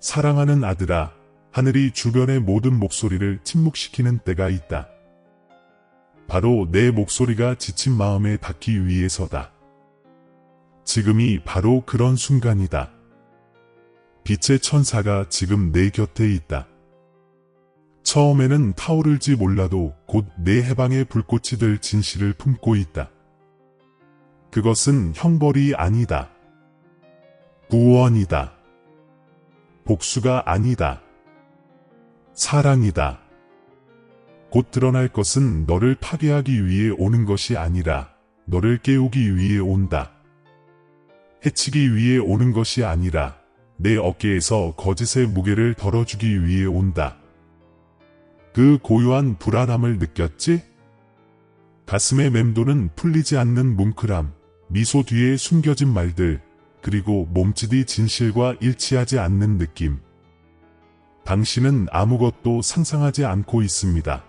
사랑하는 아들아, 하늘이 주변의 모든 목소리를 침묵시키는 때가 있다. 바로 내 목소리가 지친 마음에 닿기 위해서다. 지금이 바로 그런 순간이다. 빛의 천사가 지금 내 곁에 있다. 처음에는 타오를지 몰라도 곧 내 해방의 불꽃이 될 진실을 품고 있다. 그것은 형벌이 아니다. 구원이다. 복수가 아니다. 사랑이다. 곧 드러날 것은 너를 파괴하기 위해 오는 것이 아니라 너를 깨우기 위해 온다. 해치기 위해 오는 것이 아니라 내 어깨에서 거짓의 무게를 덜어주기 위해 온다. 그 고요한 불안함을 느꼈지? 가슴에 맴도는 풀리지 않는 뭉클함, 미소 뒤에 숨겨진 말들, 그리고 몸짓이 진실과 일치하지 않는 느낌. 당신은 아무것도 상상하지 않고 있습니다.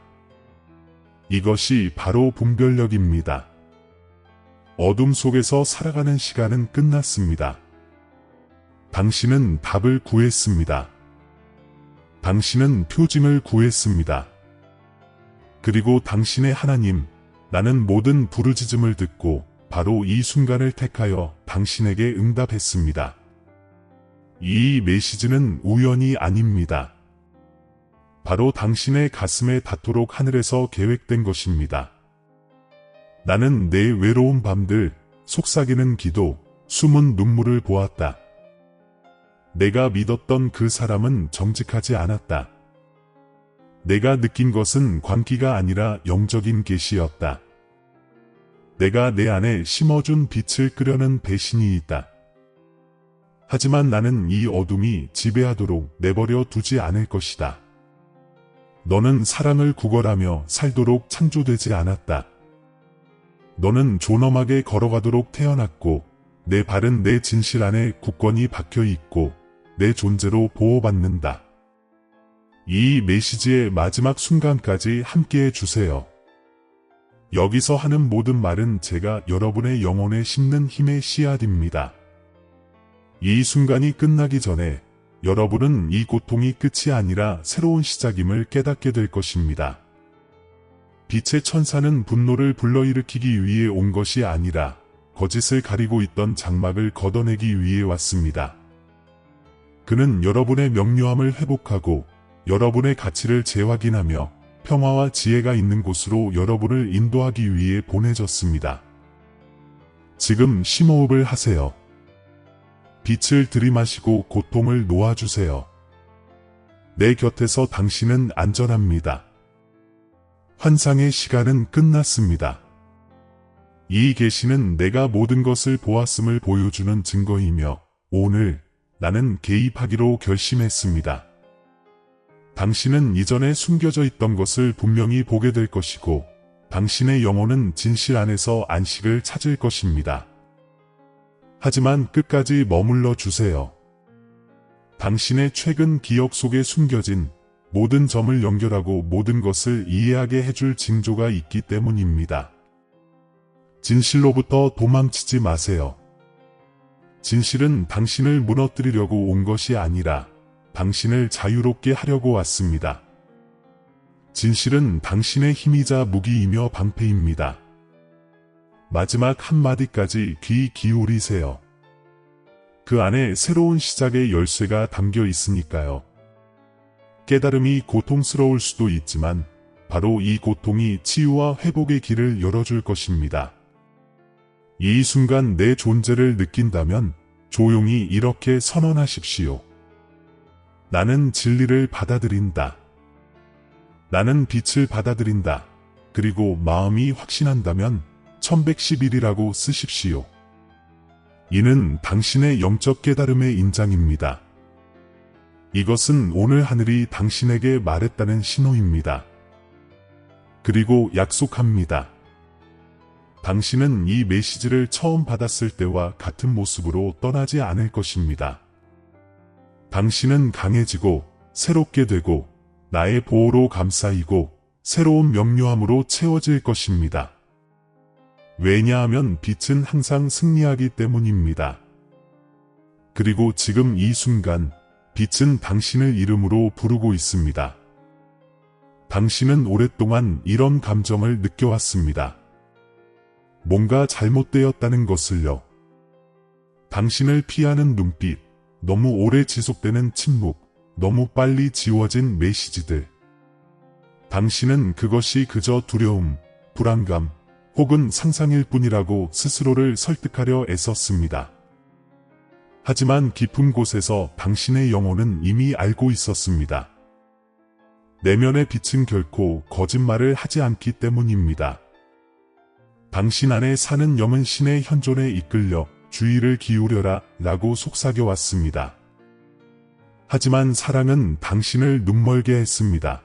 이것이 바로 분별력입니다. 어둠 속에서 살아가는 시간은 끝났습니다. 당신은 답을 구했습니다. 당신은 표징을 구했습니다. 그리고 당신의 하나님, 나는 모든 부르짖음을 듣고 바로 이 순간을 택하여 당신에게 응답했습니다. 이 메시지는 우연이 아닙니다. 바로 당신의 가슴에 닿도록 하늘에서 계획된 것입니다. 나는 내 외로운 밤들, 속삭이는 기도, 숨은 눈물을 보았다. 내가 믿었던 그 사람은 정직하지 않았다. 내가 느낀 것은 광기가 아니라 영적인 계시였다. 내가 내 안에 심어준 빛을 끄려는 배신이 있다. 하지만 나는 이 어둠이 지배하도록 내버려 두지 않을 것이다. 너는 사랑을 구걸하며 살도록 창조되지 않았다. 너는 존엄하게 걸어가도록 태어났고 내 발은 내 진실 안에 굳건히 박혀 있고 내 존재로 보호받는다. 이 메시지의 마지막 순간까지 함께해 주세요. 여기서 하는 모든 말은 제가 여러분의 영혼에 심는 힘의 씨앗입니다. 이 순간이 끝나기 전에 여러분은 이 고통이 끝이 아니라 새로운 시작임을 깨닫게 될 것입니다. 빛의 천사는 분노를 불러일으키기 위해 온 것이 아니라 거짓을 가리고 있던 장막을 걷어내기 위해 왔습니다. 그는 여러분의 명료함을 회복하고 여러분의 가치를 재확인하며 평화와 지혜가 있는 곳으로 여러분을 인도하기 위해 보내졌습니다. 지금 심호흡을 하세요. 빛을 들이마시고 고통을 놓아주세요. 내 곁에서 당신은 안전합니다. 환상의 시간은 끝났습니다. 이 계시는 내가 모든 것을 보았음을 보여주는 증거이며 오늘 나는 개입하기로 결심했습니다. 당신은 이전에 숨겨져 있던 것을 분명히 보게 될 것이고 당신의 영혼은 진실 안에서 안식을 찾을 것입니다. 하지만 끝까지 머물러 주세요. 당신의 최근 기억 속에 숨겨진 모든 점을 연결하고 모든 것을 이해하게 해줄 징조가 있기 때문입니다. 진실로부터 도망치지 마세요. 진실은 당신을 무너뜨리려고 온 것이 아니라 당신을 자유롭게 하려고 왔습니다. 진실은 당신의 힘이자 무기이며 방패입니다. 마지막 한마디까지 귀 기울이세요. 그 안에 새로운 시작의 열쇠가 담겨 있으니까요. 깨달음이 고통스러울 수도 있지만 바로 이 고통이 치유와 회복의 길을 열어줄 것입니다. 이 순간 내 존재를 느낀다면 조용히 이렇게 선언하십시오. 나는 진리를 받아들인다. 나는 빛을 받아들인다. 그리고 마음이 확신한다면 1111이라고 쓰십시오. 이는 당신의 영적 깨달음의 인장입니다. 이것은 오늘 하늘이 당신에게 말했다는 신호입니다. 그리고 약속합니다. 당신은 이 메시지를 처음 받았을 때와 같은 모습으로 떠나지 않을 것입니다. 당신은 강해지고 새롭게 되고 나의 보호로 감싸이고 새로운 명료함으로 채워질 것입니다. 왜냐하면 빛은 항상 승리하기 때문입니다. 그리고 지금 이 순간 빛은 당신을 이름으로 부르고 있습니다. 당신은 오랫동안 이런 감정을 느껴왔습니다. 뭔가 잘못되었다는 것을요. 당신을 피하는 눈빛, 너무 오래 지속되는 침묵, 너무 빨리 지워진 메시지들. 당신은 그것이 그저 두려움, 불안감, 혹은 상상일 뿐이라고 스스로를 설득하려 애썼습니다. 하지만 깊은 곳에서 당신의 영혼은 이미 알고 있었습니다. 내면의 빛은 결코 거짓말을 하지 않기 때문입니다. 당신 안에 사는 영은 신의 현존에 이끌려 주의를 기울여라 라고 속삭여왔습니다. 하지만 사랑은 당신을 눈멀게 했습니다.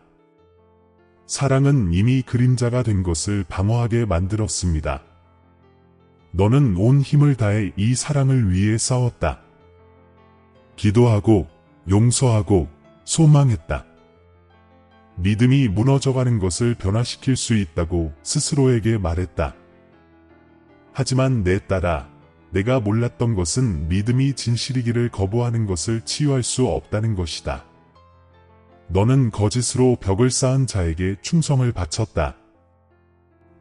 사랑은 이미 그림자가 된 것을 방어하게 만들었습니다. 너는 온 힘을 다해 이 사랑을 위해 싸웠다. 기도하고 용서하고 소망했다. 믿음이 무너져가는 것을 변화시킬 수 있다고 스스로에게 말했다. 하지만 내 딸아, 내가 몰랐던 것은 믿음이 진실이기를 거부하는 것을 치유할 수 없다는 것이다. 너는 거짓으로 벽을 쌓은 자에게 충성을 바쳤다.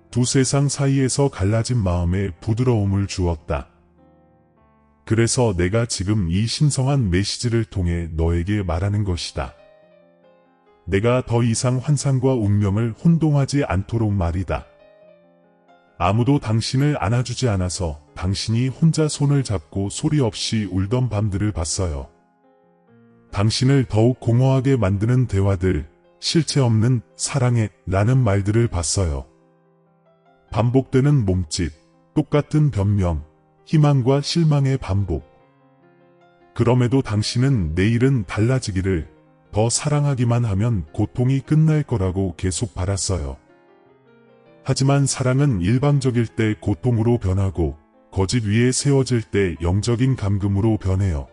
두 세상 사이에서 갈라진 마음에 부드러움을 주었다. 그래서 내가 지금 이 신성한 메시지를 통해 너에게 말하는 것이다. 내가 더 이상 환상과 운명을 혼동하지 않도록 말이다. 아무도 당신을 안아주지 않아서 당신이 혼자 손을 잡고 소리 없이 울던 밤들을 봤어요. 당신을 더욱 공허하게 만드는 대화들, 실체 없는 사랑해 라는 말들을 봤어요. 반복되는 몸짓, 똑같은 변명, 희망과 실망의 반복. 그럼에도 당신은 내일은 달라지기를, 더 사랑하기만 하면 고통이 끝날 거라고 계속 바랐어요. 하지만 사랑은 일방적일 때 고통으로 변하고 거짓 위에 세워질 때 영적인 감금으로 변해요.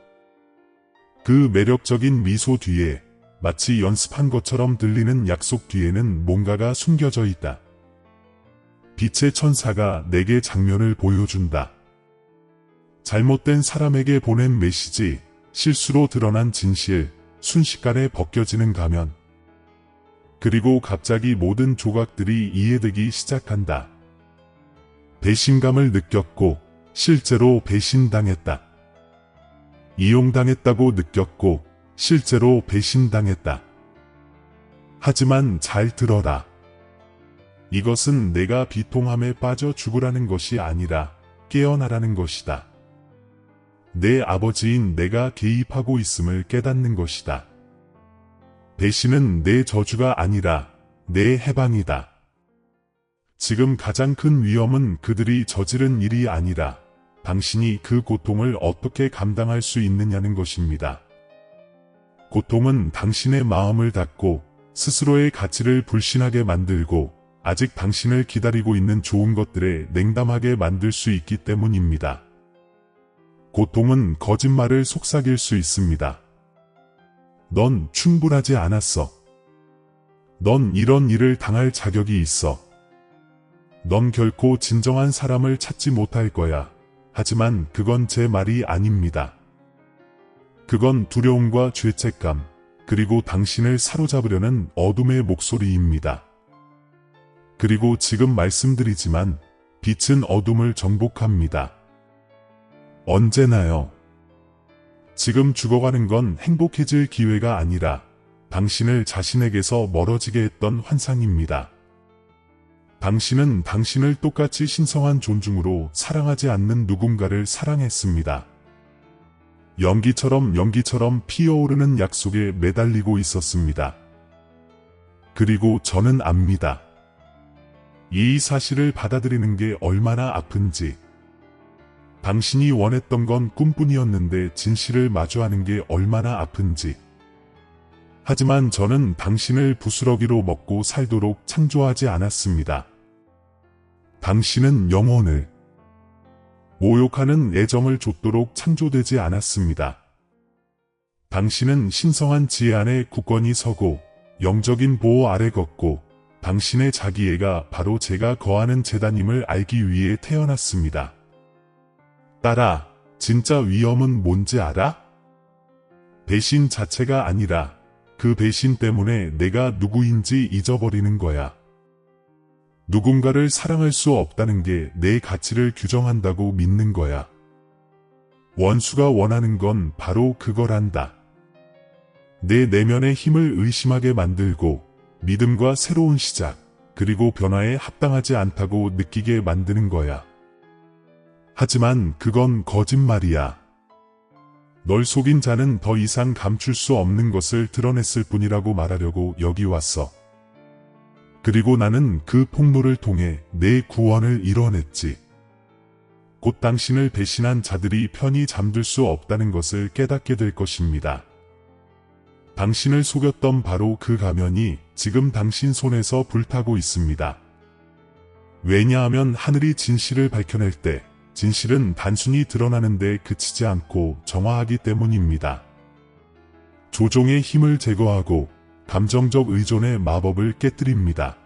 그 매력적인 미소 뒤에 마치 연습한 것처럼 들리는 약속 뒤에는 뭔가가 숨겨져 있다. 빛의 천사가 내게 장면을 보여준다. 잘못된 사람에게 보낸 메시지, 실수로 드러난 진실, 순식간에 벗겨지는 가면. 그리고 갑자기 모든 조각들이 이해되기 시작한다. 배신감을 느꼈고 실제로 배신당했다. 이용당했다고 느꼈고 실제로 배신당했다. 하지만 잘 들어라. 이것은 내가 비통함에 빠져 죽으라는 것이 아니라 깨어나라는 것이다. 내 아버지인 내가 개입하고 있음을 깨닫는 것이다. 배신은 내 저주가 아니라 내 해방이다. 지금 가장 큰 위험은 그들이 저지른 일이 아니라 당신이 그 고통을 어떻게 감당할 수 있느냐는 것입니다. 고통은 당신의 마음을 닫고 스스로의 가치를 불신하게 만들고 아직 당신을 기다리고 있는 좋은 것들에 냉담하게 만들 수 있기 때문입니다. 고통은 거짓말을 속삭일 수 있습니다. 넌 충분하지 않았어. 넌 이런 일을 당할 자격이 있어. 넌 결코 진정한 사람을 찾지 못할 거야. 하지만 그건 제 말이 아닙니다. 그건 두려움과 죄책감, 그리고 당신을 사로잡으려는 어둠의 목소리입니다. 그리고 지금 말씀드리지만 빛은 어둠을 정복합니다. 언제나요. 지금 죽어가는 건 행복해질 기회가 아니라 당신을 자신에게서 멀어지게 했던 환상입니다. 당신은 당신을 똑같이 신성한 존중으로 사랑하지 않는 누군가를 사랑했습니다. 연기처럼 피어오르는 약속에 매달리고 있었습니다. 그리고 저는 압니다. 이 사실을 받아들이는 게 얼마나 아픈지. 당신이 원했던 건 꿈뿐이었는데 진실을 마주하는 게 얼마나 아픈지. 하지만 저는 당신을 부스러기로 먹고 살도록 창조하지 않았습니다. 당신은 영혼을 모욕하는 애정을 좇도록 창조되지 않았습니다. 당신은 신성한 지혜 안에 굳건히 서고 영적인 보호 아래 걷고 당신의 자기애가 바로 제가 거하는 재단임을 알기 위해 태어났습니다. 딸아, 진짜 위험은 뭔지 알아? 배신 자체가 아니라 그 배신 때문에 내가 누구인지 잊어버리는 거야. 누군가를 사랑할 수 없다는 게 내 가치를 규정한다고 믿는 거야. 원수가 원하는 건 바로 그거란다. 내 내면의 힘을 의심하게 만들고 믿음과 새로운 시작, 그리고 변화에 합당하지 않다고 느끼게 만드는 거야. 하지만 그건 거짓말이야. 널 속인 자는 더 이상 감출 수 없는 것을 드러냈을 뿐이라고 말하려고 여기 왔어. 그리고 나는 그 폭로를 통해 내 구원을 이뤄냈지. 곧 당신을 배신한 자들이 편히 잠들 수 없다는 것을 깨닫게 될 것입니다. 당신을 속였던 바로 그 가면이 지금 당신 손에서 불타고 있습니다. 왜냐하면 하늘이 진실을 밝혀낼 때 진실은 단순히 드러나는 데 그치지 않고 정화하기 때문입니다. 조종의 힘을 제거하고 감정적 의존의 마법을 깨뜨립니다.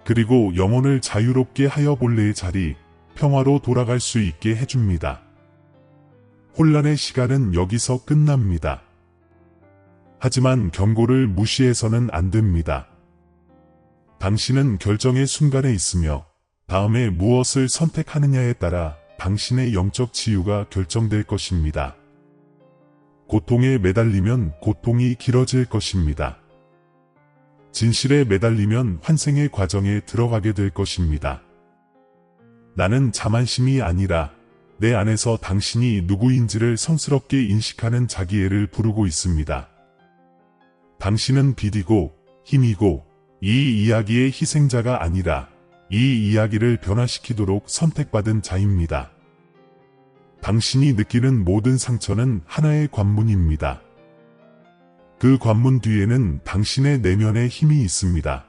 그리고 영혼을 자유롭게 하여 본래의 자리, 평화로 돌아갈 수 있게 해줍니다. 혼란의 시간은 여기서 끝납니다. 하지만 경고를 무시해서는 안 됩니다. 당신은 결정의 순간에 있으며 다음에 무엇을 선택하느냐에 따라 당신의 영적 치유가 결정될 것입니다. 고통에 매달리면 고통이 길어질 것입니다. 진실에 매달리면 환생의 과정에 들어가게 될 것입니다. 나는 자만심이 아니라 내 안에서 당신이 누구인지를 성스럽게 인식하는 자기애를 부르고 있습니다. 당신은 빛이고 힘이고 이 이야기의 희생자가 아니라 이 이야기를 변화시키도록 선택받은 자입니다. 당신이 느끼는 모든 상처는 하나의 관문입니다. 그 관문 뒤에는 당신의 내면의 힘이 있습니다.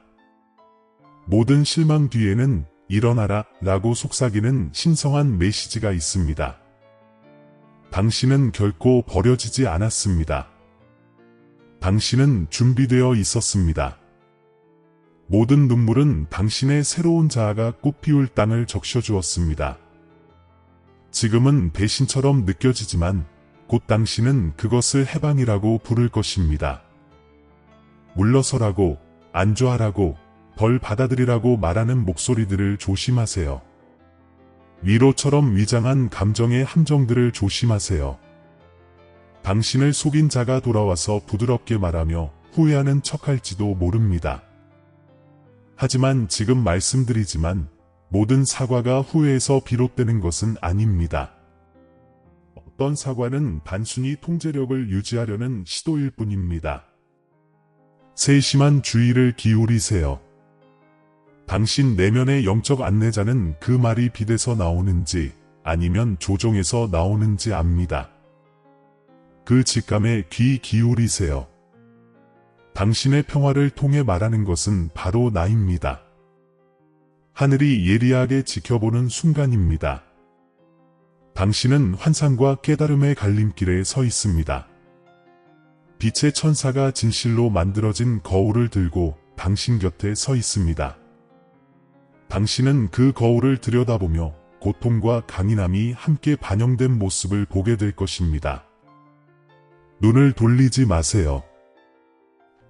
모든 실망 뒤에는 일어나라 라고 속삭이는 신성한 메시지가 있습니다. 당신은 결코 버려지지 않았습니다. 당신은 준비되어 있었습니다. 모든 눈물은 당신의 새로운 자아가 꽃피울 땅을 적셔주었습니다. 지금은 배신처럼 느껴지지만 곧 당신은 그것을 해방이라고 부를 것입니다. 물러서라고, 안주하라고, 덜 받아들이라고 말하는 목소리들을 조심하세요. 위로처럼 위장한 감정의 함정들을 조심하세요. 당신을 속인 자가 돌아와서 부드럽게 말하며 후회하는 척할지도 모릅니다. 하지만 지금 말씀드리지만 모든 사과가 후회에서 비롯되는 것은 아닙니다. 어떤 사과는 단순히 통제력을 유지하려는 시도일 뿐입니다. 세심한 주의를 기울이세요. 당신 내면의 영적 안내자는 그 말이 빛에서 나오는지 아니면 조종에서 나오는지 압니다. 그 직감에 귀 기울이세요. 당신의 평화를 통해 말하는 것은 바로 나입니다. 하늘이 예리하게 지켜보는 순간입니다. 당신은 환상과 깨달음의 갈림길에 서 있습니다. 빛의 천사가 진실로 만들어진 거울을 들고 당신 곁에 서 있습니다. 당신은 그 거울을 들여다보며 고통과 강인함이 함께 반영된 모습을 보게 될 것입니다. 눈을 돌리지 마세요.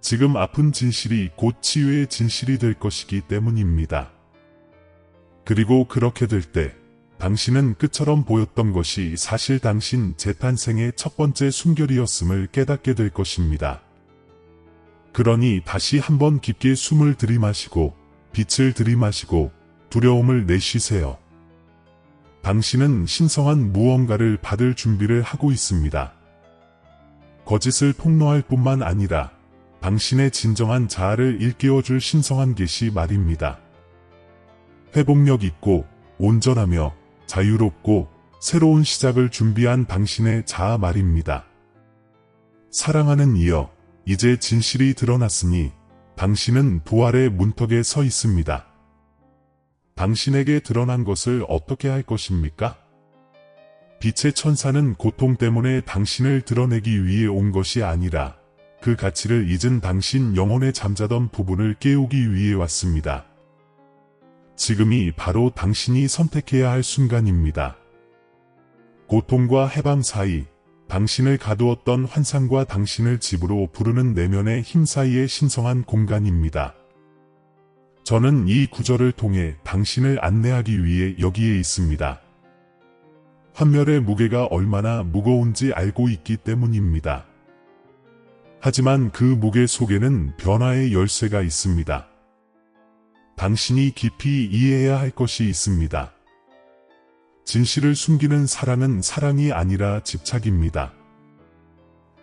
지금 아픈 진실이 곧 치유의 진실이 될 것이기 때문입니다. 그리고 그렇게 될 때 당신은 끝처럼 보였던 것이 사실 당신 재탄생의 첫 번째 숨결이었음을 깨닫게 될 것입니다. 그러니 다시 한번 깊게 숨을 들이마시고 빛을 들이마시고 두려움을 내쉬세요. 당신은 신성한 무언가를 받을 준비를 하고 있습니다. 거짓을 폭로할 뿐만 아니라 당신의 진정한 자아를 일깨워줄 신성한 계시 말입니다. 회복력 있고 온전하며 자유롭고 새로운 시작을 준비한 당신의 자아 말입니다. 사랑하는 이여, 이제 진실이 드러났으니 당신은 부활의 문턱에 서 있습니다. 당신에게 드러난 것을 어떻게 할 것입니까? 빛의 천사는 고통 때문에 당신을 드러내기 위해 온 것이 아니라 그 가치를 잊은 당신 영혼에 잠자던 부분을 깨우기 위해 왔습니다. 지금이 바로 당신이 선택해야 할 순간입니다. 고통과 해방 사이 당신을 가두었던 환상과 당신을 집으로 부르는 내면의 힘 사이의 신성한 공간입니다. 저는 이 구절을 통해 당신을 안내하기 위해 여기에 있습니다. 환멸의 무게가 얼마나 무거운지 알고 있기 때문입니다. 하지만 그 무게 속에는 변화의 열쇠가 있습니다. 당신이 깊이 이해해야 할 것이 있습니다. 진실을 숨기는 사랑은 사랑이 아니라 집착입니다.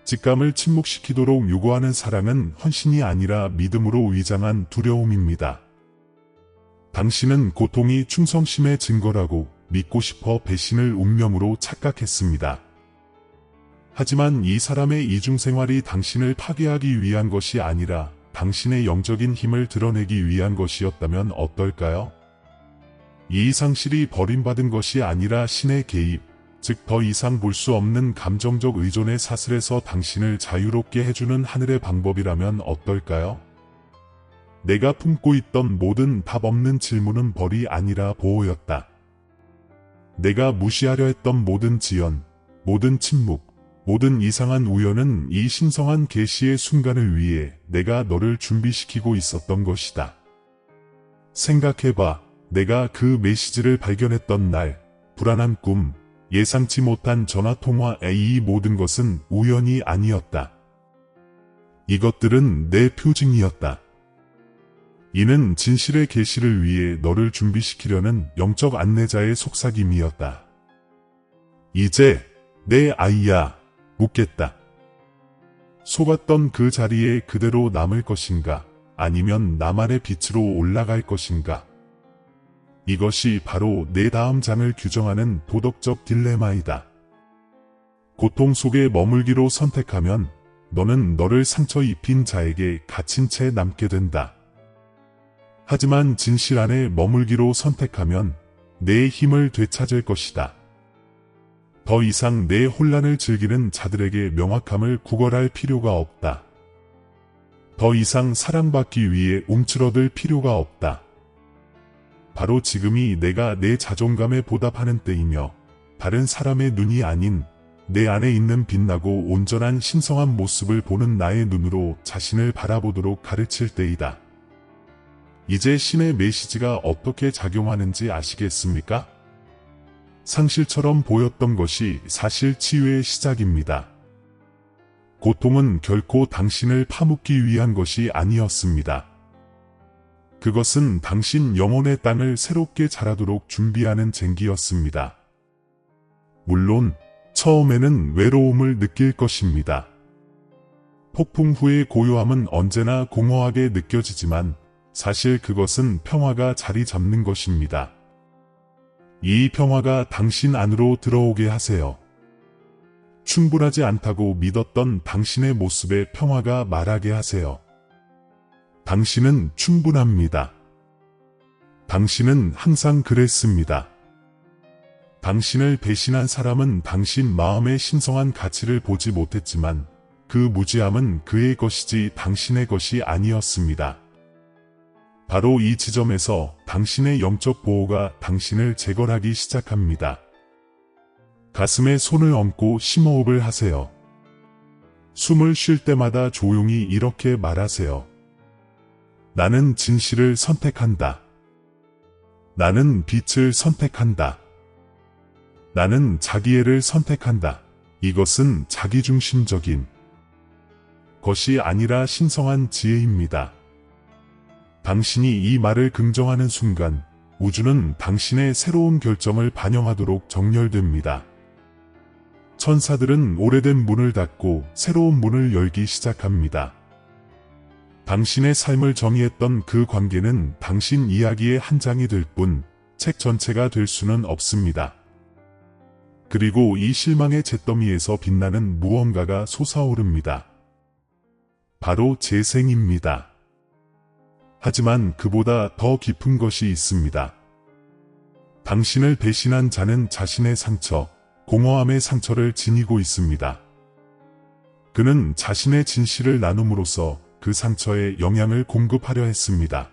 직감을 침묵시키도록 요구하는 사랑은 헌신이 아니라 믿음으로 위장한 두려움입니다. 당신은 고통이 충성심의 증거라고 믿고 싶어 배신을 운명으로 착각했습니다. 하지만 이 사람의 이중생활이 당신을 파괴하기 위한 것이 아니라 당신의 영적인 힘을 드러내기 위한 것이었다면 어떨까요? 이 상실이 버림받은 것이 아니라 신의 개입, 즉 더 이상 볼 수 없는 감정적 의존의 사슬에서 당신을 자유롭게 해주는 하늘의 방법이라면 어떨까요? 내가 품고 있던 모든 답 없는 질문은 벌이 아니라 보호였다. 내가 무시하려 했던 모든 지연, 모든 침묵, 모든 이상한 우연은 이 신성한 계시의 순간을 위해 내가 너를 준비시키고 있었던 것이다. 생각해봐. 내가 그 메시지를 발견했던 날, 불안한 꿈, 예상치 못한 전화통화의 이 모든 것은 우연이 아니었다. 이것들은 내 표징이었다. 이는 진실의 계시를 위해 너를 준비시키려는 영적 안내자의 속삭임이었다. 이제 내 아이야, 묻겠다. 속았던 그 자리에 그대로 남을 것인가, 아니면 나만의 빛으로 올라갈 것인가. 이것이 바로 내 다음 장을 규정하는 도덕적 딜레마이다. 고통 속에 머물기로 선택하면 너는 너를 상처 입힌 자에게 갇힌 채 남게 된다. 하지만 진실 안에 머물기로 선택하면 내 힘을 되찾을 것이다. 더 이상 내 혼란을 즐기는 자들에게 명확함을 구걸할 필요가 없다. 더 이상 사랑받기 위해 움츠러들 필요가 없다. 바로 지금이 내가 내 자존감에 보답하는 때이며 다른 사람의 눈이 아닌 내 안에 있는 빛나고 온전한 신성한 모습을 보는 나의 눈으로 자신을 바라보도록 가르칠 때이다. 이제 신의 메시지가 어떻게 작용하는지 아시겠습니까? 상실처럼 보였던 것이 사실 치유의 시작입니다. 고통은 결코 당신을 파묻기 위한 것이 아니었습니다. 그것은 당신 영혼의 땅을 새롭게 자라도록 준비하는 쟁기였습니다. 물론 처음에는 외로움을 느낄 것입니다. 폭풍 후의 고요함은 언제나 공허하게 느껴지지만 사실 그것은 평화가 자리 잡는 것입니다. 이 평화가 당신 안으로 들어오게 하세요. 충분하지 않다고 믿었던 당신의 모습에 평화가 말하게 하세요. 당신은 충분합니다. 당신은 항상 그랬습니다. 당신을 배신한 사람은 당신 마음의 신성한 가치를 보지 못했지만 그 무지함은 그의 것이지 당신의 것이 아니었습니다. 바로 이 지점에서 당신의 영적 보호가 당신을 재건하기 시작합니다. 가슴에 손을 얹고 심호흡을 하세요. 숨을 쉴 때마다 조용히 이렇게 말하세요. 나는 진실을 선택한다. 나는 빛을 선택한다. 나는 자기애를 선택한다. 이것은 자기중심적인 것이 아니라 신성한 지혜입니다. 당신이 이 말을 긍정하는 순간 우주는 당신의 새로운 결정을 반영하도록 정렬됩니다. 천사들은 오래된 문을 닫고 새로운 문을 열기 시작합니다. 당신의 삶을 정의했던 그 관계는 당신 이야기의 한 장이 될 뿐 책 전체가 될 수는 없습니다. 그리고 이 실망의 잿더미에서 빛나는 무언가가 솟아오릅니다. 바로 재생입니다. 하지만 그보다 더 깊은 것이 있습니다. 당신을 배신한 자는 자신의 상처, 공허함의 상처를 지니고 있습니다. 그는 자신의 진실을 나눔으로써 그 상처에 영향을 공급하려 했습니다.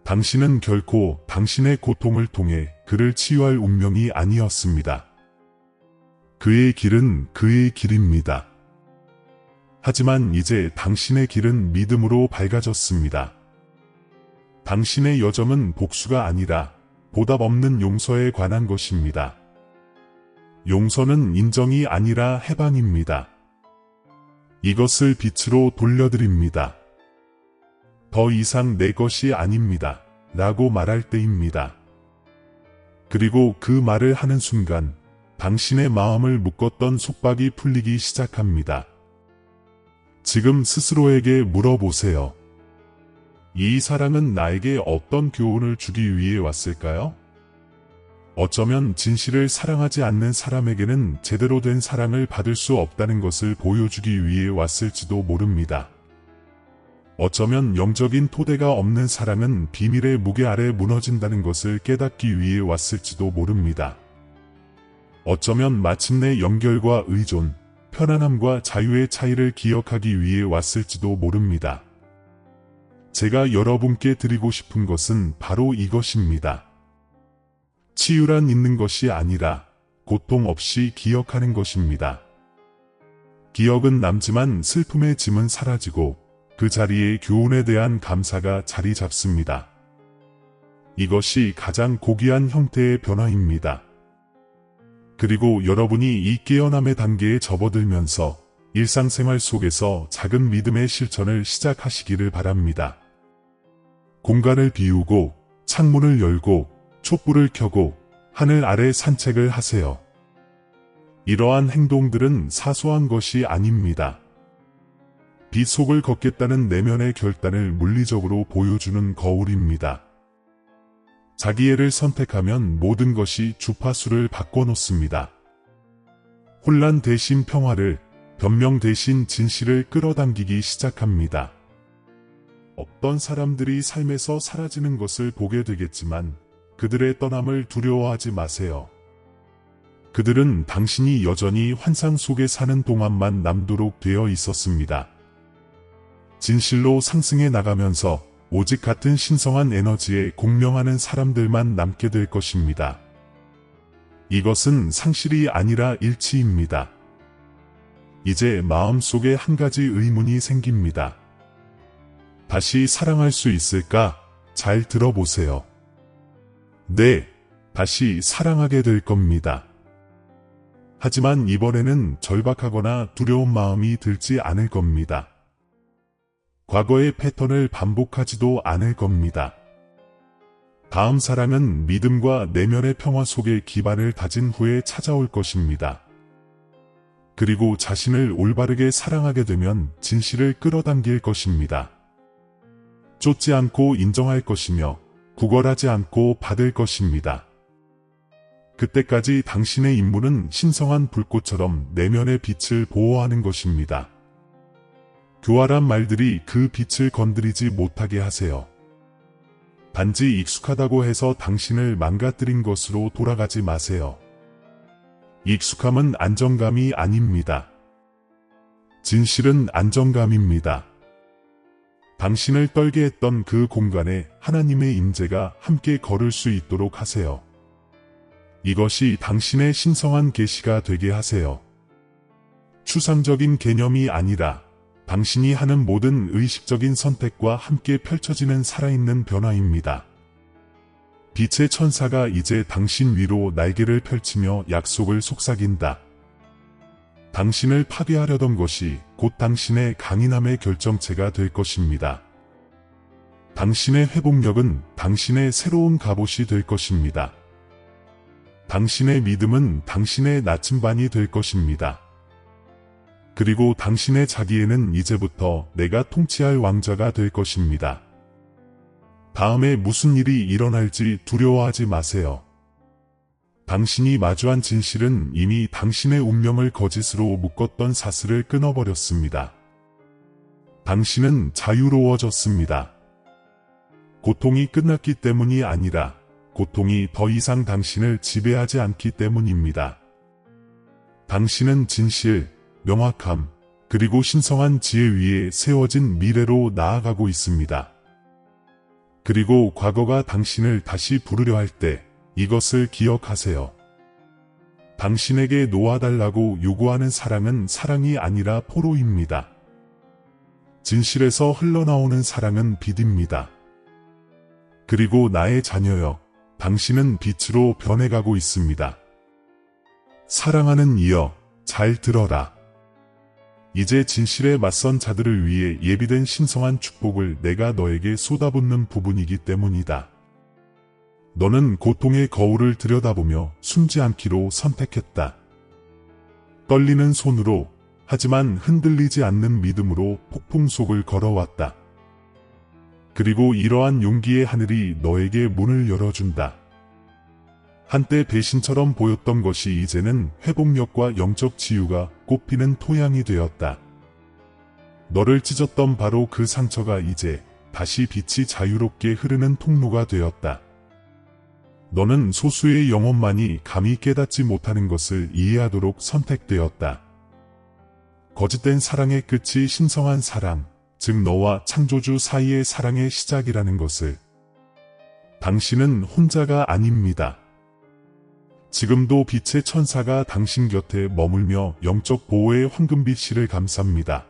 당신은 결코 당신의 고통을 통해 그를 치유할 운명이 아니었습니다. 그의 길은 그의 길입니다. 하지만 이제 당신의 길은 믿음으로 밝아졌습니다. 당신의 여정은 복수가 아니라 보답 없는 용서에 관한 것입니다. 용서는 인정이 아니라 해방입니다. 이것을 빛으로 돌려드립니다. 더 이상 내 것이 아닙니다. 라고 말할 때입니다. 그리고 그 말을 하는 순간 당신의 마음을 묶었던 속박이 풀리기 시작합니다. 지금 스스로에게 물어보세요. 이 사랑은 나에게 어떤 교훈을 주기 위해 왔을까요? 어쩌면 진실을 사랑하지 않는 사람에게는 제대로 된 사랑을 받을 수 없다는 것을 보여주기 위해 왔을지도 모릅니다. 어쩌면 영적인 토대가 없는 사랑은 비밀의 무게 아래 무너진다는 것을 깨닫기 위해 왔을지도 모릅니다. 어쩌면 마침내 연결과 의존, 편안함과 자유의 차이를 기억하기 위해 왔을지도 모릅니다. 제가 여러분께 드리고 싶은 것은 바로 이것입니다. 치유란 있는 것이 아니라 고통 없이 기억하는 것입니다. 기억은 남지만 슬픔의 짐은 사라지고 그 자리에 교훈에 대한 감사가 자리 잡습니다. 이것이 가장 고귀한 형태의 변화입니다. 그리고 여러분이 이 깨어남의 단계에 접어들면서 일상생활 속에서 작은 믿음의 실천을 시작하시기를 바랍니다. 공간을 비우고 창문을 열고 촛불을 켜고 하늘 아래 산책을 하세요. 이러한 행동들은 사소한 것이 아닙니다. 빛 속을 걷겠다는 내면의 결단을 물리적으로 보여주는 거울입니다. 자기애를 선택하면 모든 것이 주파수를 바꿔놓습니다. 혼란 대신 평화를, 변명 대신 진실을 끌어당기기 시작합니다. 어떤 사람들이 삶에서 사라지는 것을 보게 되겠지만 그들의 떠남을 두려워하지 마세요. 그들은 당신이 여전히 환상 속에 사는 동안만 남도록 되어 있었습니다. 진실로 상승해 나가면서 오직 같은 신성한 에너지에 공명하는 사람들만 남게 될 것입니다. 이것은 상실이 아니라 일치입니다. 이제 마음속에 한 가지 의문이 생깁니다. 다시 사랑할 수 있을까? 잘 들어보세요. 네, 다시 사랑하게 될 겁니다. 하지만 이번에는 절박하거나 두려운 마음이 들지 않을 겁니다. 과거의 패턴을 반복하지도 않을 겁니다. 다음 사랑은 믿음과 내면의 평화 속에 기반을 다진 후에 찾아올 것입니다. 그리고 자신을 올바르게 사랑하게 되면 진실을 끌어당길 것입니다. 쫓지 않고 인정할 것이며 구걸하지 않고 받을 것입니다. 그때까지 당신의 임무는 신성한 불꽃처럼 내면의 빛을 보호하는 것입니다. 교활한 말들이 그 빛을 건드리지 못하게 하세요. 단지 익숙하다고 해서 당신을 망가뜨린 것으로 돌아가지 마세요. 익숙함은 안정감이 아닙니다. 진실은 안정감입니다. 당신을 떨게 했던 그 공간에 하나님의 임재가 함께 걸을 수 있도록 하세요. 이것이 당신의 신성한 계시가 되게 하세요. 추상적인 개념이 아니라 당신이 하는 모든 의식적인 선택과 함께 펼쳐지는 살아있는 변화입니다. 빛의 천사가 이제 당신 위로 날개를 펼치며 약속을 속삭인다. 당신을 파괴하려던 것이 곧 당신의 강인함의 결정체가 될 것입니다. 당신의 회복력은 당신의 새로운 갑옷이 될 것입니다. 당신의 믿음은 당신의 나침반이 될 것입니다. 그리고 당신의 자기애는 이제부터 내가 통치할 왕자가 될 것입니다. 다음에 무슨 일이 일어날지 두려워하지 마세요. 당신이 마주한 진실은 이미 당신의 운명을 거짓으로 묶었던 사슬을 끊어버렸습니다. 당신은 자유로워졌습니다. 고통이 끝났기 때문이 아니라 고통이 더 이상 당신을 지배하지 않기 때문입니다. 당신은 진실, 명확함, 그리고 신성한 지혜 위에 세워진 미래로 나아가고 있습니다. 그리고 과거가 당신을 다시 부르려 할 때 이것을 기억하세요. 당신에게 놓아달라고 요구하는 사랑은 사랑이 아니라 포로입니다. 진실에서 흘러나오는 사랑은 빛입니다. 그리고 나의 자녀여, 당신은 빛으로 변해가고 있습니다. 사랑하는 이여, 잘 들어라. 이제 진실에 맞선 자들을 위해 예비된 신성한 축복을 내가 너에게 쏟아붓는 부분이기 때문이다. 너는 고통의 거울을 들여다보며 숨지 않기로 선택했다. 떨리는 손으로, 하지만 흔들리지 않는 믿음으로 폭풍 속을 걸어왔다. 그리고 이러한 용기의 하늘이 너에게 문을 열어준다. 한때 배신처럼 보였던 것이 이제는 회복력과 영적 치유가 꽃피는 토양이 되었다. 너를 찢었던 바로 그 상처가 이제 다시 빛이 자유롭게 흐르는 통로가 되었다. 너는 소수의 영혼만이 감히 깨닫지 못하는 것을 이해하도록 선택되었다. 거짓된 사랑의 끝이 신성한 사랑, 즉 너와 창조주 사이의 사랑의 시작이라는 것을. 당신은 혼자가 아닙니다. 지금도 빛의 천사가 당신 곁에 머물며 영적 보호의 황금빛 실을 감쌉니다.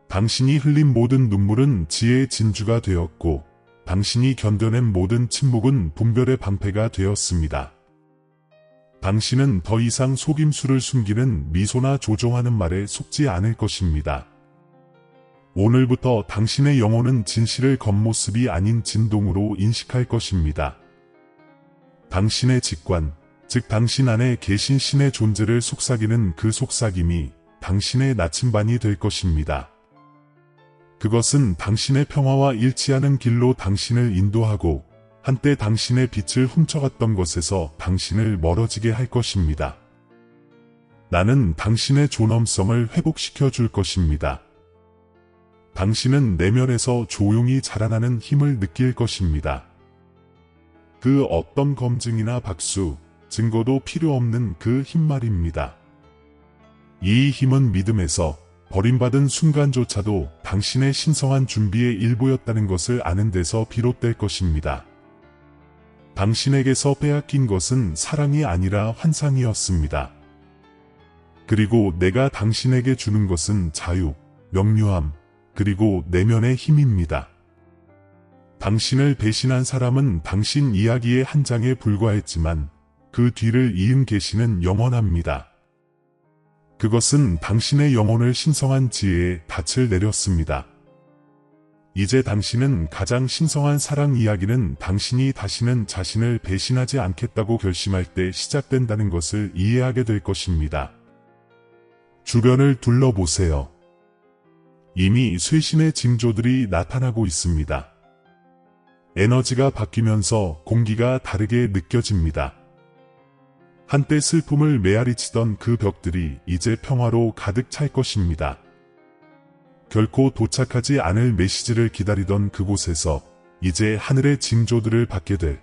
당신이 흘린 모든 눈물은 지혜의 진주가 되었고, 당신이 견뎌낸 모든 침묵은 분별의 방패가 되었습니다. 당신은 더 이상 속임수를 숨기는 미소나 조종하는 말에 속지 않을 것입니다. 오늘부터 당신의 영혼은 진실의 겉모습이 아닌 진동으로 인식할 것입니다. 당신의 직관, 즉 당신 안에 계신 신의 존재를 속삭이는 그 속삭임이 당신의 나침반이 될 것입니다. 그것은 당신의 평화와 일치하는 길로 당신을 인도하고 한때 당신의 빛을 훔쳐갔던 것에서 당신을 멀어지게 할 것입니다. 나는 당신의 존엄성을 회복시켜 줄 것입니다. 당신은 내면에서 조용히 자라나는 힘을 느낄 것입니다. 그 어떤 검증이나 박수, 증거도 필요 없는 그 힘 말입니다. 이 힘은 믿음에서 버림받은 순간조차도 당신의 신성한 준비의 일부였다는 것을 아는 데서 비롯될 것입니다. 당신에게서 빼앗긴 것은 사랑이 아니라 환상이었습니다. 그리고 내가 당신에게 주는 것은 자유, 명료함, 그리고 내면의 힘입니다. 당신을 배신한 사람은 당신 이야기의 한 장에 불과했지만 그 뒤를 이은 계시는 영원합니다. 그것은 당신의 영혼을 신성한 지혜에 닻을 내렸습니다. 이제 당신은 가장 신성한 사랑 이야기는 당신이 다시는 자신을 배신하지 않겠다고 결심할 때 시작된다는 것을 이해하게 될 것입니다. 주변을 둘러보세요. 이미 쇄신의 징조들이 나타나고 있습니다. 에너지가 바뀌면서 공기가 다르게 느껴집니다. 한때 슬픔을 메아리치던 그 벽들이 이제 평화로 가득 찰 것입니다. 결코 도착하지 않을 메시지를 기다리던 그곳에서 이제 하늘의 징조들을 받게 될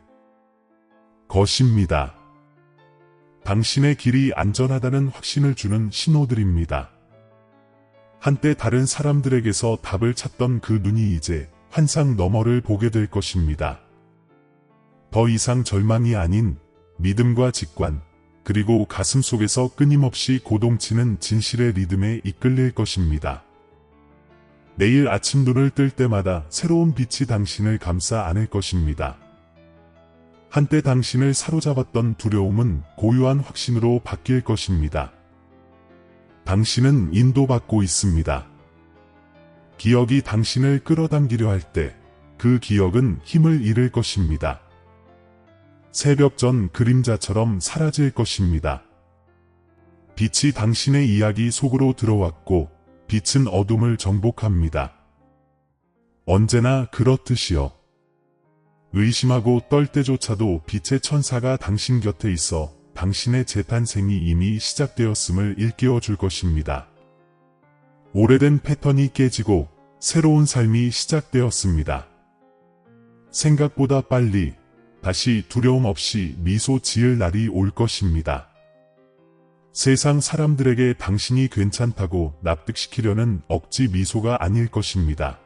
것입니다. 당신의 길이 안전하다는 확신을 주는 신호들입니다. 한때 다른 사람들에게서 답을 찾던 그 눈이 이제 환상 너머를 보게 될 것입니다. 더 이상 절망이 아닌 믿음과 직관, 그리고 가슴 속에서 끊임없이 고동치는 진실의 리듬에 이끌릴 것입니다. 내일 아침 눈을 뜰 때마다 새로운 빛이 당신을 감싸 안을 것입니다. 한때 당신을 사로잡았던 두려움은 고요한 확신으로 바뀔 것입니다. 당신은 인도받고 있습니다. 기억이 당신을 끌어당기려 할 때 그 기억은 힘을 잃을 것입니다. 새벽 전 그림자처럼 사라질 것입니다. 빛이 당신의 이야기 속으로 들어왔고 빛은 어둠을 정복합니다. 언제나 그렇듯이요. 의심하고 떨 때조차도 빛의 천사가 당신 곁에 있어 당신의 재탄생이 이미 시작되었음을 일깨워 줄 것입니다. 오래된 패턴이 깨지고 새로운 삶이 시작되었습니다. 생각보다 빨리 다시 두려움 없이 미소 지을 날이 올 것입니다. 세상 사람들에게 당신이 괜찮다고 납득시키려는 억지 미소가 아닐 것입니다.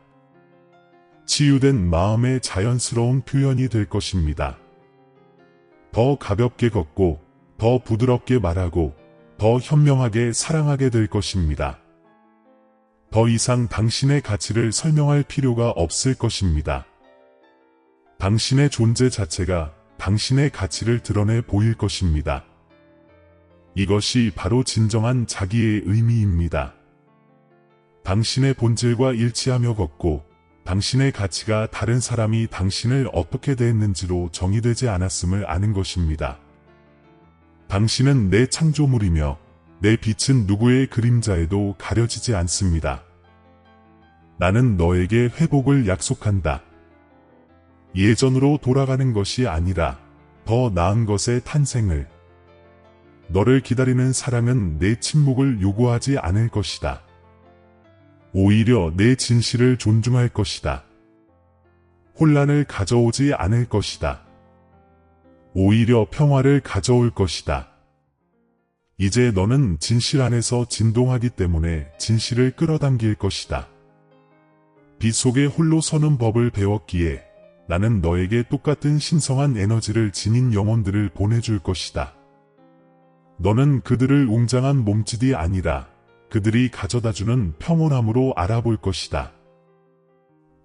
치유된 마음의 자연스러운 표현이 될 것입니다. 더 가볍게 걷고 더 부드럽게 말하고 더 현명하게 사랑하게 될 것입니다. 더 이상 당신의 가치를 설명할 필요가 없을 것입니다. 당신의 존재 자체가 당신의 가치를 드러내 보일 것입니다. 이것이 바로 진정한 자기의 의미입니다. 당신의 본질과 일치하며 걷고 당신의 가치가 다른 사람이 당신을 어떻게 대했는지로 정의되지 않았음을 아는 것입니다. 당신은 내 창조물이며 내 빛은 누구의 그림자에도 가려지지 않습니다. 나는 너에게 회복을 약속한다. 예전으로 돌아가는 것이 아니라 더 나은 것의 탄생을. 너를 기다리는 사랑은 내 침묵을 요구하지 않을 것이다. 오히려 내 진실을 존중할 것이다. 혼란을 가져오지 않을 것이다. 오히려 평화를 가져올 것이다. 이제 너는 진실 안에서 진동하기 때문에 진실을 끌어당길 것이다. 빛 속에 홀로 서는 법을 배웠기에 나는 너에게 똑같은 신성한 에너지를 지닌 영혼들을 보내줄 것이다. 너는 그들을 웅장한 몸짓이 아니라 그들이 가져다주는 평온함으로 알아볼 것이다.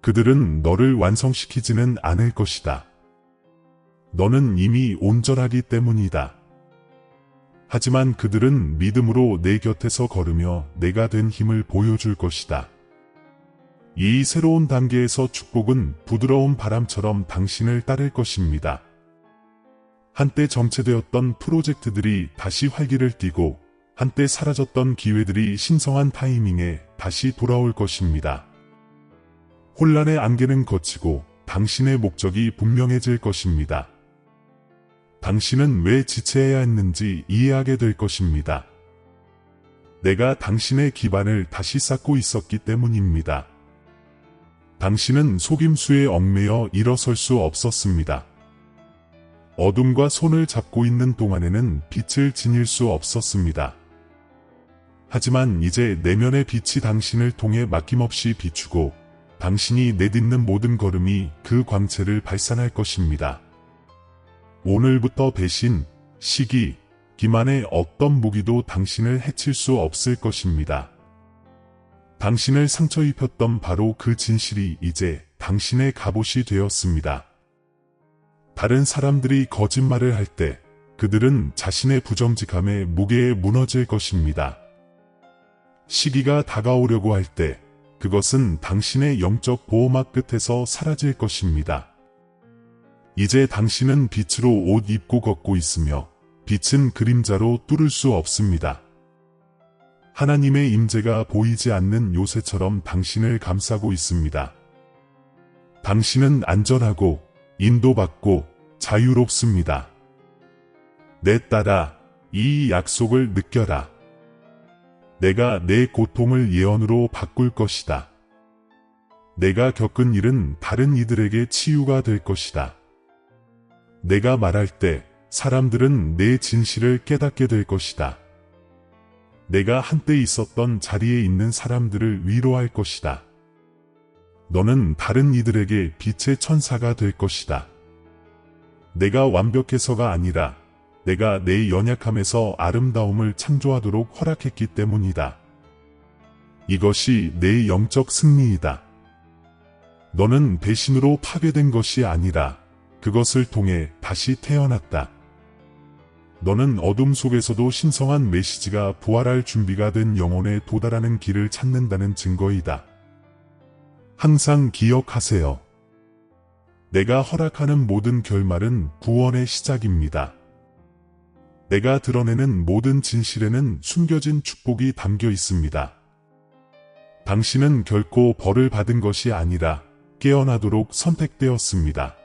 그들은 너를 완성시키지는 않을 것이다. 너는 이미 온전하기 때문이다. 하지만 그들은 믿음으로 내 곁에서 걸으며 내가 된 힘을 보여줄 것이다. 이 새로운 단계에서 축복은 부드러운 바람처럼 당신을 따를 것입니다. 한때 정체되었던 프로젝트들이 다시 활기를 띠고 한때 사라졌던 기회들이 신성한 타이밍에 다시 돌아올 것입니다. 혼란의 안개는 걷히고 당신의 목적이 분명해질 것입니다. 당신은 왜 지체해야 했는지 이해하게 될 것입니다. 내가 당신의 기반을 다시 쌓고 있었기 때문입니다. 당신은 속임수에 얽매여 일어설 수 없었습니다. 어둠과 손을 잡고 있는 동안에는 빛을 지닐 수 없었습니다. 하지만 이제 내면의 빛이 당신을 통해 막힘없이 비추고 당신이 내딛는 모든 걸음이 그 광채를 발산할 것입니다. 오늘부터 배신, 시기, 기만의 어떤 무기도 당신을 해칠 수 없을 것입니다. 당신을 상처 입혔던 바로 그 진실이 이제 당신의 갑옷이 되었습니다. 다른 사람들이 거짓말을 할 때 그들은 자신의 부정직함의 무게에 무너질 것입니다. 시기가 다가오려고 할 때 그것은 당신의 영적 보호막 끝에서 사라질 것입니다. 이제 당신은 빛으로 옷 입고 걷고 있으며 빛은 그림자로 뚫을 수 없습니다. 하나님의 임재가 보이지 않는 요새처럼 당신을 감싸고 있습니다. 당신은 안전하고 인도받고 자유롭습니다. 내 딸아, 이 약속을 느껴라. 내가 내 고통을 예언으로 바꿀 것이다. 내가 겪은 일은 다른 이들에게 치유가 될 것이다. 내가 말할 때 사람들은 내 진실을 깨닫게 될 것이다. 내가 한때 있었던 자리에 있는 사람들을 위로할 것이다. 너는 다른 이들에게 빛의 천사가 될 것이다. 내가 완벽해서가 아니라 내가 내 연약함에서 아름다움을 창조하도록 허락했기 때문이다. 이것이 내 영적 승리이다. 너는 배신으로 파괴된 것이 아니라 그것을 통해 다시 태어났다. 너는 어둠 속에서도 신성한 메시지가 부활할 준비가 된 영혼에 도달하는 길을 찾는다는 증거이다. 항상 기억하세요. 내가 허락하는 모든 결말은 구원의 시작입니다. 내가 드러내는 모든 진실에는 숨겨진 축복이 담겨 있습니다. 당신은 결코 벌을 받은 것이 아니라 깨어나도록 선택되었습니다.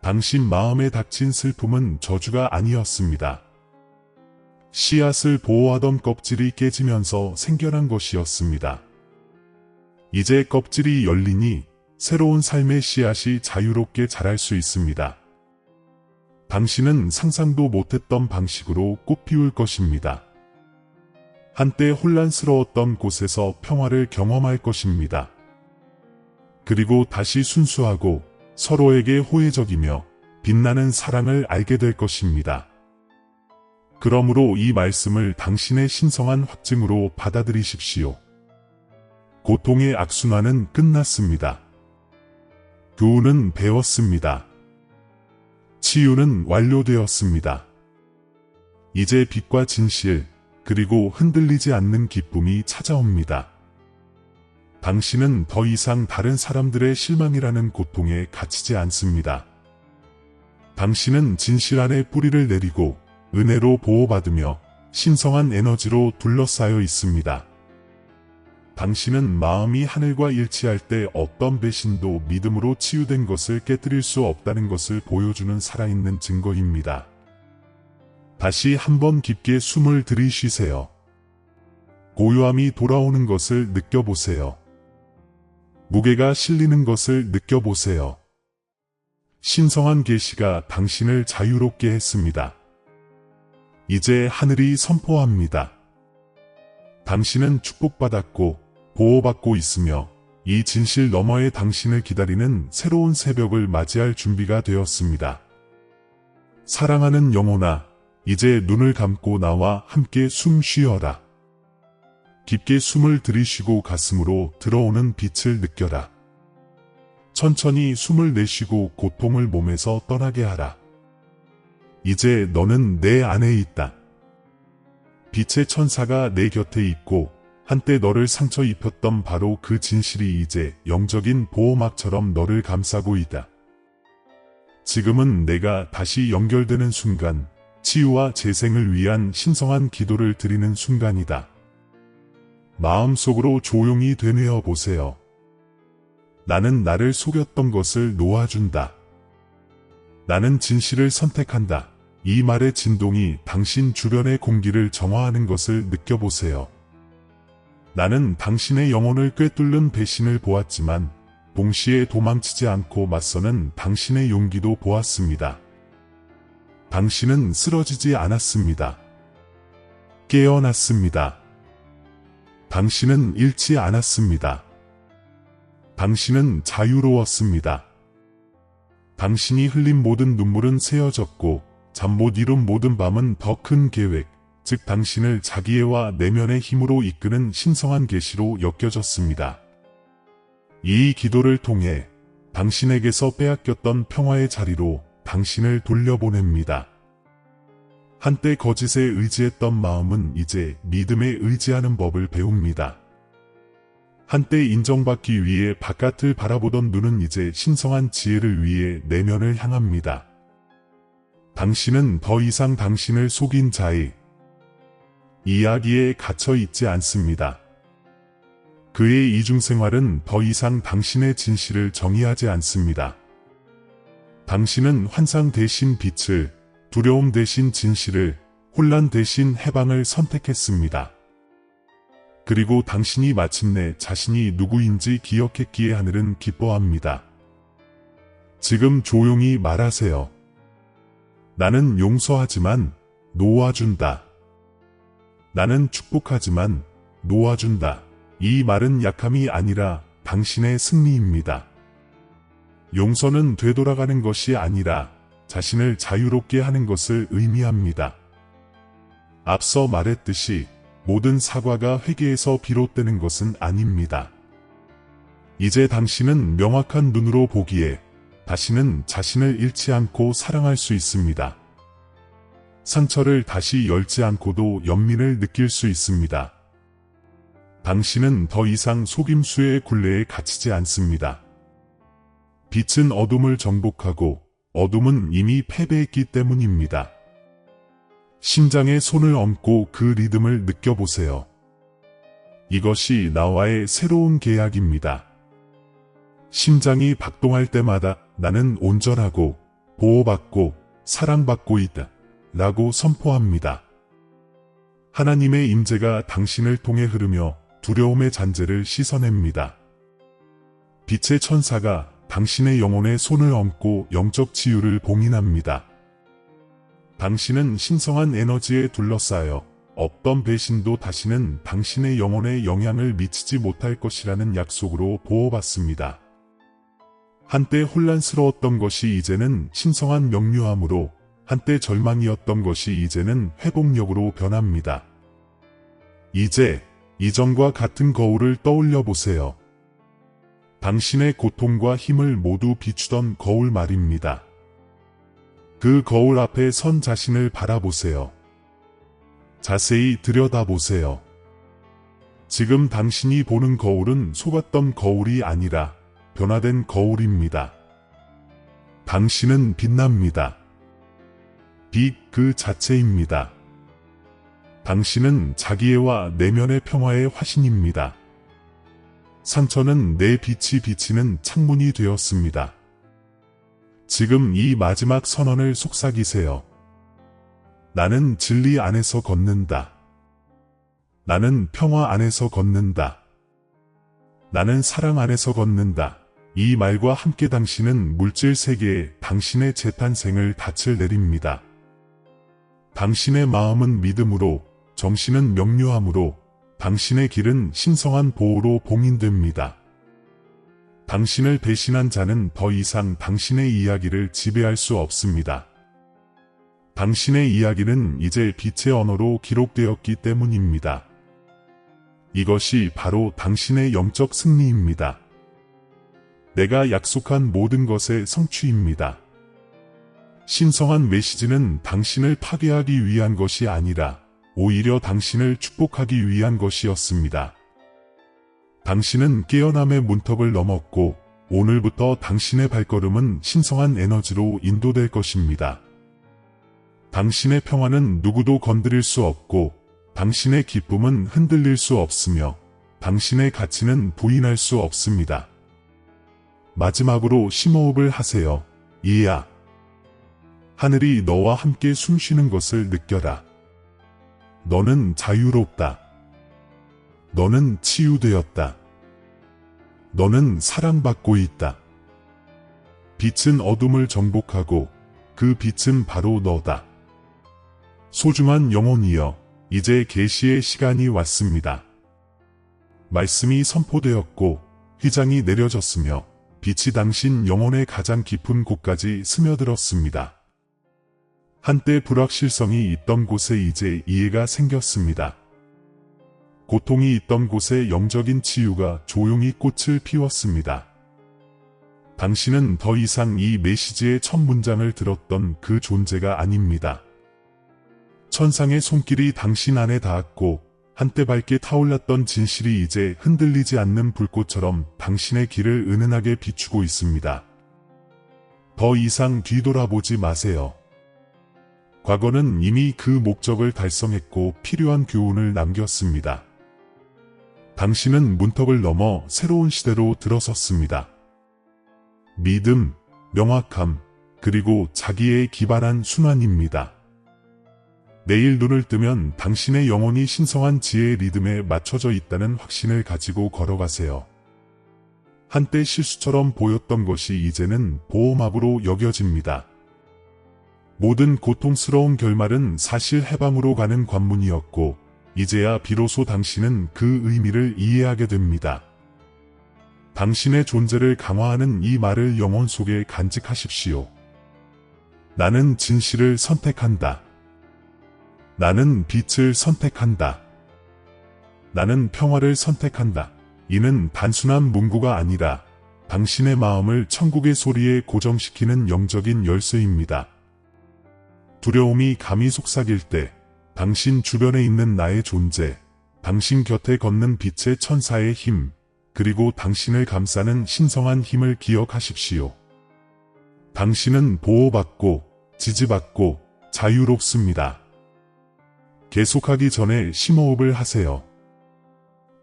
당신 마음에 닥친 슬픔은 저주가 아니었습니다. 씨앗을 보호하던 껍질이 깨지면서 생겨난 것이었습니다. 이제 껍질이 열리니 새로운 삶의 씨앗이 자유롭게 자랄 수 있습니다. 당신은 상상도 못했던 방식으로 꽃 피울 것입니다. 한때 혼란스러웠던 곳에서 평화를 경험할 것입니다. 그리고 다시 순수하고 서로에게 호혜적이며 빛나는 사랑을 알게 될 것입니다. 그러므로 이 말씀을 당신의 신성한 확증으로 받아들이십시오. 고통의 악순환은 끝났습니다. 교훈은 배웠습니다. 치유는 완료되었습니다. 이제 빛과 진실, 그리고 흔들리지 않는 기쁨이 찾아옵니다. 당신은 더 이상 다른 사람들의 실망이라는 고통에 갇히지 않습니다. 당신은 진실 안에 뿌리를 내리고 은혜로 보호받으며 신성한 에너지로 둘러싸여 있습니다. 당신은 마음이 하늘과 일치할 때 어떤 배신도 믿음으로 치유된 것을 깨뜨릴 수 없다는 것을 보여주는 살아있는 증거입니다. 다시 한번 깊게 숨을 들이쉬세요. 고요함이 돌아오는 것을 느껴보세요. 무게가 실리는 것을 느껴보세요. 신성한 계시가 당신을 자유롭게 했습니다. 이제 하늘이 선포합니다. 당신은 축복받았고 보호받고 있으며 이 진실 너머에 당신을 기다리는 새로운 새벽을 맞이할 준비가 되었습니다. 사랑하는 영혼아, 이제 눈을 감고 나와 함께 숨 쉬어라. 깊게 숨을 들이쉬고 가슴으로 들어오는 빛을 느껴라. 천천히 숨을 내쉬고 고통을 몸에서 떠나게 하라. 이제 너는 내 안에 있다. 빛의 천사가 내 곁에 있고 한때 너를 상처 입혔던 바로 그 진실이 이제 영적인 보호막처럼 너를 감싸고 있다. 지금은 내가 다시 연결되는 순간, 치유와 재생을 위한 신성한 기도를 드리는 순간이다. 마음속으로 조용히 되뇌어 보세요. 나는 나를 속였던 것을 놓아준다. 나는 진실을 선택한다. 이 말의 진동이 당신 주변의 공기를 정화하는 것을 느껴보세요. 나는 당신의 영혼을 꿰뚫는 배신을 보았지만 동시에 도망치지 않고 맞서는 당신의 용기도 보았습니다. 당신은 쓰러지지 않았습니다. 깨어났습니다. 당신은 잃지 않았습니다. 당신은 자유로웠습니다. 당신이 흘린 모든 눈물은 새어졌고 잠 못 이룬 모든 밤은 더 큰 계획, 즉 당신을 자기애와 내면의 힘으로 이끄는 신성한 계시로 엮여졌습니다. 이 기도를 통해 당신에게서 빼앗겼던 평화의 자리로 당신을 돌려보냅니다. 한때 거짓에 의지했던 마음은 이제 믿음에 의지하는 법을 배웁니다. 한때 인정받기 위해 바깥을 바라보던 눈은 이제 신성한 지혜를 위해 내면을 향합니다. 당신은 더 이상 당신을 속인 자의 이야기에 갇혀 있지 않습니다. 그의 이중생활은 더 이상 당신의 진실을 정의하지 않습니다. 당신은 환상 대신 빛을, 두려움 대신 진실을, 혼란 대신 해방을 선택했습니다. 그리고 당신이 마침내 자신이 누구인지 기억했기에 하늘은 기뻐합니다. 지금 조용히 말하세요. 나는 용서하지만 놓아준다. 나는 축복하지만 놓아준다. 이 말은 약함이 아니라 당신의 승리입니다. 용서는 되돌아가는 것이 아니라 자신을 자유롭게 하는 것을 의미합니다. 앞서 말했듯이 모든 사과가 회개에서 비롯되는 것은 아닙니다. 이제 당신은 명확한 눈으로 보기에 다시는 자신을 잃지 않고 사랑할 수 있습니다. 상처를 다시 열지 않고도 연민을 느낄 수 있습니다. 당신은 더 이상 속임수의 굴레에 갇히지 않습니다. 빛은 어둠을 정복하고 어둠은 이미 패배했기 때문입니다. 심장에 손을 얹고 그 리듬을 느껴보세요. 이것이 나와의 새로운 계약입니다. 심장이 박동할 때마다 나는 온전하고 보호받고 사랑받고 있다 라고 선포합니다. 하나님의 임재가 당신을 통해 흐르며 두려움의 잔재를 씻어냅니다. 빛의 천사가 당신의 영혼에 손을 얹고 영적 치유를 봉인합니다. 당신은 신성한 에너지에 둘러싸여 어떤 배신도 다시는 당신의 영혼에 영향을 미치지 못할 것이라는 약속으로 보호받습니다. 한때 혼란스러웠던 것이 이제는 신성한 명료함으로 한때 절망이었던 것이 이제는 회복력으로 변합니다. 이제 이전과 같은 거울을 떠올려 보세요. 당신의 고통과 힘을 모두 비추던 거울 말입니다. 그 거울 앞에 선 자신을 바라보세요. 자세히 들여다보세요. 지금 당신이 보는 거울은 속았던 거울이 아니라 변화된 거울입니다. 당신은 빛납니다. 빛 그 자체입니다. 당신은 자기애와 내면의 평화의 화신입니다. 상처는 내 빛이 비치는 창문이 되었습니다. 지금 이 마지막 선언을 속삭이세요. 나는 진리 안에서 걷는다. 나는 평화 안에서 걷는다. 나는 사랑 안에서 걷는다. 이 말과 함께 당신은 물질 세계에 당신의 재탄생을 닻을 내립니다. 당신의 마음은 믿음으로, 정신은 명료함으로, 당신의 길은 신성한 보호로 봉인됩니다. 당신을 배신한 자는 더 이상 당신의 이야기를 지배할 수 없습니다. 당신의 이야기는 이제 빛의 언어로 기록되었기 때문입니다. 이것이 바로 당신의 영적 승리입니다. 내가 약속한 모든 것의 성취입니다. 신성한 메시지는 당신을 파괴하기 위한 것이 아니라 오히려 당신을 축복하기 위한 것이었습니다. 당신은 깨어남의 문턱을 넘었고 오늘부터 당신의 발걸음은 신성한 에너지로 인도될 것입니다. 당신의 평화는 누구도 건드릴 수 없고 당신의 기쁨은 흔들릴 수 없으며 당신의 가치는 부인할 수 없습니다. 마지막으로 심호흡을 하세요. 이야. 하늘이 너와 함께 숨쉬는 것을 느껴라. 너는 자유롭다. 너는 치유되었다. 너는 사랑받고 있다. 빛은 어둠을 정복하고 그 빛은 바로 너다. 소중한 영혼이여, 이제 계시의 시간이 왔습니다. 말씀이 선포되었고 휘장이 내려졌으며 빛이 당신 영혼의 가장 깊은 곳까지 스며들었습니다. 한때 불확실성이 있던 곳에 이제 이해가 생겼습니다. 고통이 있던 곳에 영적인 치유가 조용히 꽃을 피웠습니다. 당신은 더 이상 이 메시지의 첫 문장을 들었던 그 존재가 아닙니다. 천상의 손길이 당신 안에 닿았고 한때 밝게 타올랐던 진실이 이제 흔들리지 않는 불꽃처럼 당신의 길을 은은하게 비추고 있습니다. 더 이상 뒤돌아보지 마세요. 과거는 이미 그 목적을 달성했고 필요한 교훈을 남겼습니다. 당신은 문턱을 넘어 새로운 시대로 들어섰습니다. 믿음, 명확함, 그리고 자기에 기반한 순환입니다. 내일 눈을 뜨면 당신의 영혼이 신성한 지혜의 리듬에 맞춰져 있다는 확신을 가지고 걸어가세요. 한때 실수처럼 보였던 것이 이제는 보호막으로 여겨집니다. 모든 고통스러운 결말은 사실 해방으로 가는 관문이었고 이제야 비로소 당신은 그 의미를 이해하게 됩니다. 당신의 존재를 강화하는 이 말을 영혼 속에 간직하십시오. 나는 진실을 선택한다. 나는 빛을 선택한다. 나는 평화를 선택한다. 이는 단순한 문구가 아니라 당신의 마음을 천국의 소리에 고정시키는 영적인 열쇠입니다. 두려움이 감히 속삭일 때 당신 주변에 있는 나의 존재, 당신 곁에 걷는 빛의 천사의 힘, 그리고 당신을 감싸는 신성한 힘을 기억하십시오. 당신은 보호받고 지지받고 자유롭습니다. 계속하기 전에 심호흡을 하세요.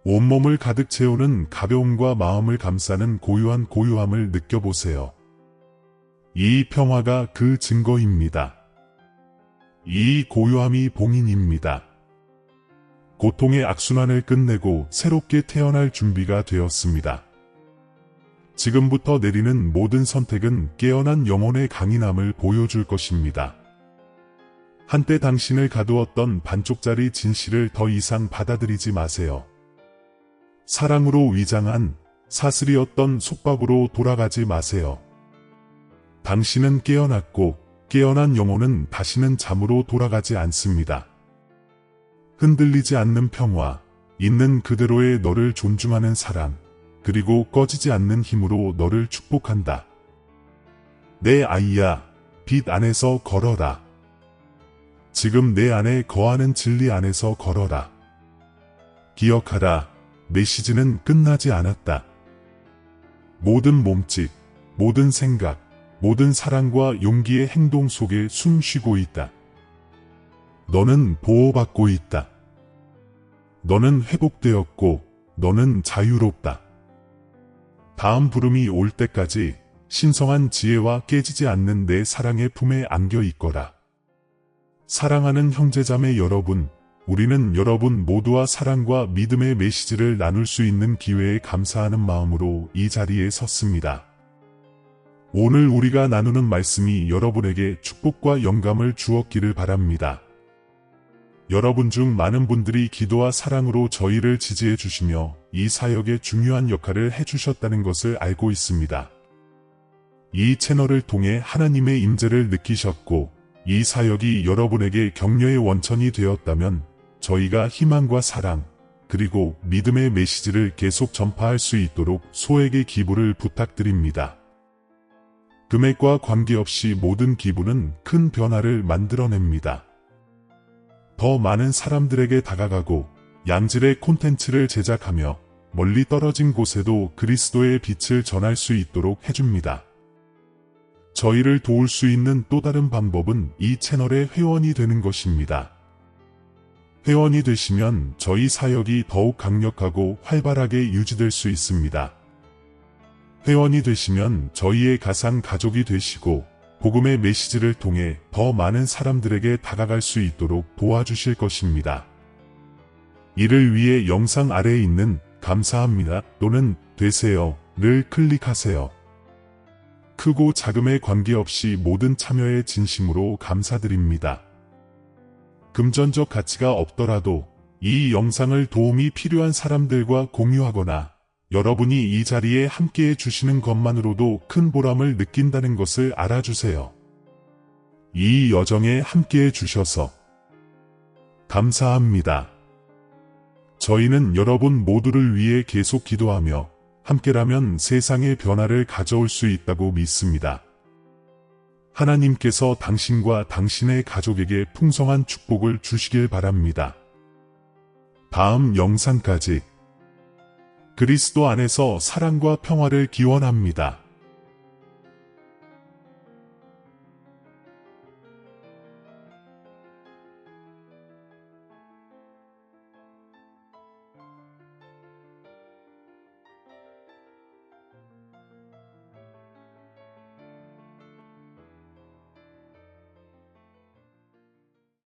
온몸을 가득 채우는 가벼움과 마음을 감싸는 고요한 고요함을 느껴보세요. 이 평화가 그 증거입니다. 이 고요함이 봉인입니다. 고통의 악순환을 끝내고 새롭게 태어날 준비가 되었습니다. 지금부터 내리는 모든 선택은 깨어난 영혼의 강인함을 보여줄 것입니다. 한때 당신을 가두었던 반쪽짜리 진실을 더 이상 받아들이지 마세요. 사랑으로 위장한 사슬이었던 속박으로 돌아가지 마세요. 당신은 깨어났고 깨어난 영혼은 다시는 잠으로 돌아가지 않습니다. 흔들리지 않는 평화, 있는 그대로의 너를 존중하는 사랑, 그리고 꺼지지 않는 힘으로 너를 축복한다. 내 아이야, 빛 안에서 걸어라. 지금 내 안에 거하는 진리 안에서 걸어라. 기억하라, 메시지는 끝나지 않았다. 모든 몸짓, 모든 생각, 모든 사랑과 용기의 행동 속에 숨 쉬고 있다. 너는 보호받고 있다. 너는 회복되었고, 너는 자유롭다. 다음 부름이 올 때까지 신성한 지혜와 깨지지 않는 내 사랑의 품에 안겨 있거라. 사랑하는 형제자매 여러분, 우리는 여러분 모두와 사랑과 믿음의 메시지를 나눌 수 있는 기회에 감사하는 마음으로 이 자리에 섰습니다. 오늘 우리가 나누는 말씀이 여러분에게 축복과 영감을 주었기를 바랍니다. 여러분 중 많은 분들이 기도와 사랑으로 저희를 지지해 주시며 이 사역에 중요한 역할을 해주셨다는 것을 알고 있습니다. 이 채널을 통해 하나님의 임재를 느끼셨고 이 사역이 여러분에게 격려의 원천이 되었다면 저희가 희망과 사랑 그리고 믿음의 메시지를 계속 전파할 수 있도록 소액의 기부를 부탁드립니다. 금액과 관계없이 모든 기부는 큰 변화를 만들어냅니다. 더 많은 사람들에게 다가가고 양질의 콘텐츠를 제작하며 멀리 떨어진 곳에도 그리스도의 빛을 전할 수 있도록 해줍니다. 저희를 도울 수 있는 또 다른 방법은 이 채널의 회원이 되는 것입니다. 회원이 되시면 저희 사역이 더욱 강력하고 활발하게 유지될 수 있습니다. 회원이 되시면 저희의 가상 가족이 되시고 복음의 메시지를 통해 더 많은 사람들에게 다가갈 수 있도록 도와주실 것입니다. 이를 위해 영상 아래에 있는 감사합니다 또는 되세요를 클릭하세요. 크고 작음에 관계없이 모든 참여에 진심으로 감사드립니다. 금전적 가치가 없더라도 이 영상을 도움이 필요한 사람들과 공유하거나 여러분이 이 자리에 함께해 주시는 것만으로도 큰 보람을 느낀다는 것을 알아주세요. 이 여정에 함께해 주셔서 감사합니다. 저희는 여러분 모두를 위해 계속 기도하며 함께라면 세상의 변화를 가져올 수 있다고 믿습니다. 하나님께서 당신과 당신의 가족에게 풍성한 축복을 주시길 바랍니다. 다음 영상까지 그리스도 안에서 사랑과 평화를 기원합니다.